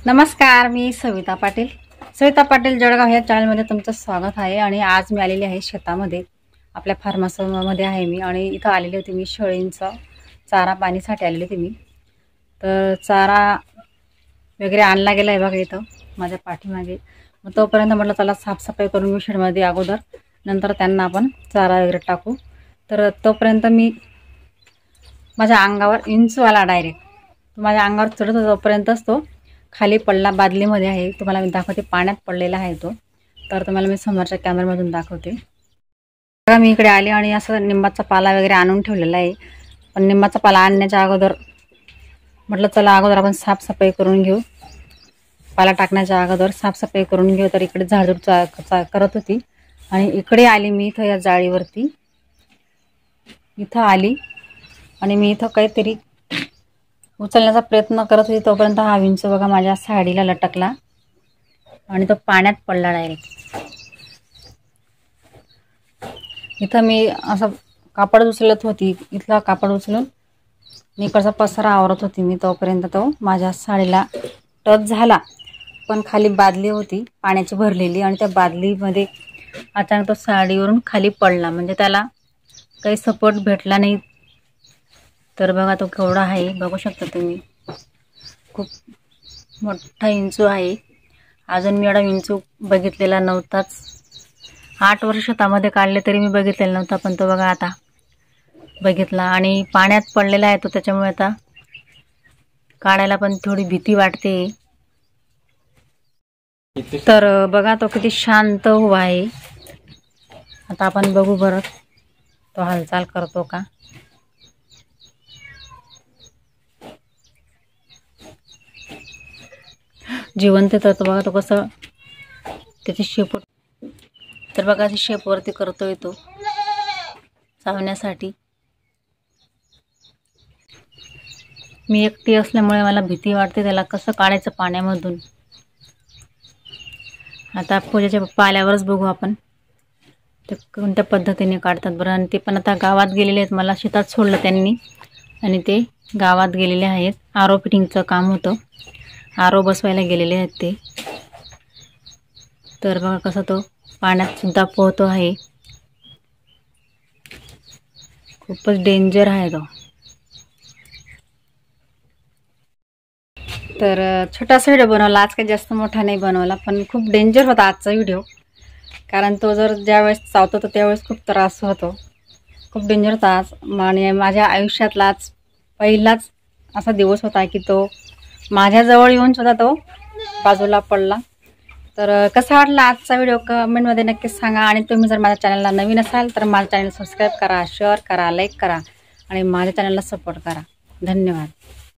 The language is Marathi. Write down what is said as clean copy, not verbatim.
नमस्कार, मी सविता पाटील जळगाव या चॅनलमध्ये तुमचं स्वागत आहे। आणि आज मी आलेली आहे शेतामध्ये, आपल्या फार्महाऊसमध्ये आहे मी। आणि इथं आलेली होती मी शेळींचा चारा पाणीसाठी आलेली होती मी। तर चारा वगैरे आणला गेला आहे बघा इथं माझ्या पाठीमागे। मग तोपर्यंत म्हटलं चला साफसफाई करून घेऊ शेडमध्ये अगोदर, नंतर त्यांना आपण चारा वगैरे टाकू। तर तोपर्यंत मी माझ्या अंगावर इंचू आला डायरेक्ट, माझ्या अंगावर चढत होता तोपर्यंतच तो खाली पडला। बादलीमध्ये आहे, तुम्हाला मी दाखवते, पाण्यात पडलेला आहे तो। तर तुम्हाला मी समोरच्या कॅमेऱ्यामधून दाखवते बघा। मी इकडे आले आणि असं निंबाचा पाला वगैरे आणून ठेवलेला आहे। पण निंबाचा पाला आणण्याच्या अगोदर म्हटलं चला अगोदर आपण साफसफाई करून घेऊ, पाला टाकण्याच्या अगोदर साफसफाई करून घेऊ। तर इकडे झाडझूड करत होती आणि इकडे आली मी इथं या जाळीवरती, इथं आली आणि मी इथं काहीतरी उचलण्याचा प्रयत्न करत होती। तोपर्यंत हा विंच बघा माझ्या साडीला लटकला आणि तो पाण्यात पडला डायरेक्ट। इथं मी असं कापड उचलत होती, इथला कापड उचलून इकडचा पसारा आवरत होती मी, तोपर्यंत तो माझ्या साडीला टच झाला। पण खाली बादली होती पाण्याची भरलेली आणि त्या बादलीमध्ये अचानक तो साडीवरून खाली पडला, म्हणजे त्याला काही सपोर्ट भेटला नाही। तर बघा तो केवढा आहे बघू शकता तुम्ही, खूप मोठा इंचू आहे। अजून मी एवढा इंचू बघितलेला नव्हताच, 8 वर्ष शेतामध्ये काढले तरी मी बघितलेला नव्हता। पण तो बघा आता बघितला आणि पाण्यात पडलेला आहे तो, त्याच्यामुळे आता काढायला पण थोडी भीती वाटते। तर बघा तो किती शांत उभा आहे। आता आपण बघू बरं तो हालचाल करतो का। जिवंत तर बघा तो कसं त्याची शेप, तर बघा शेप वरती करतोय तो चावण्यासाठी। मी एकटी असल्यामुळे मला भीती वाटते त्याला कसं काढायचं पाण्यामधून। आता पूजाचे पप्पा आल्यावरच बघू आपण ते कोणत्या पद्धतीने काढतात बरं। आणि ते पण आता गावात गेलेले आहेत, मला शेतात सोडलं त्यांनी आणि ते गावात गेलेले आहेत। आरो फिटिंगचं काम होतं, आरो बसवायला गेलेले आहेत ते। तर बघा कसं तो पाण्यात सुद्धा पोहतो आहे, खूपच डेंजर आहे तो। तर छोटासा व्हिडिओ बनवला आज, काही जास्त मोठा नाही बनवला, पण खूप डेंजर होता आजचा व्हिडिओ। कारण तो जर ज्यावेळेस चावतो तर त्यावेळेस खूप त्रास होतो, खूप डेंजर होता आज। आणि माझ्या आयुष्यातला आज पहिलाच असा दिवस होता की तो माझ्याजवळ येऊन सुद्धा तो बाजूला पडला। तर कसा वाटला आजचा व्हिडिओ कमेंटमध्ये नक्कीच सांगा। आणि तुम्ही जर माझ्या चॅनलला नवीन असाल तर माझ्या चॅनल सबस्क्राईब करा, शेअर करा, लाईक करा आणि माझ्या चॅनलला सपोर्ट करा। धन्यवाद।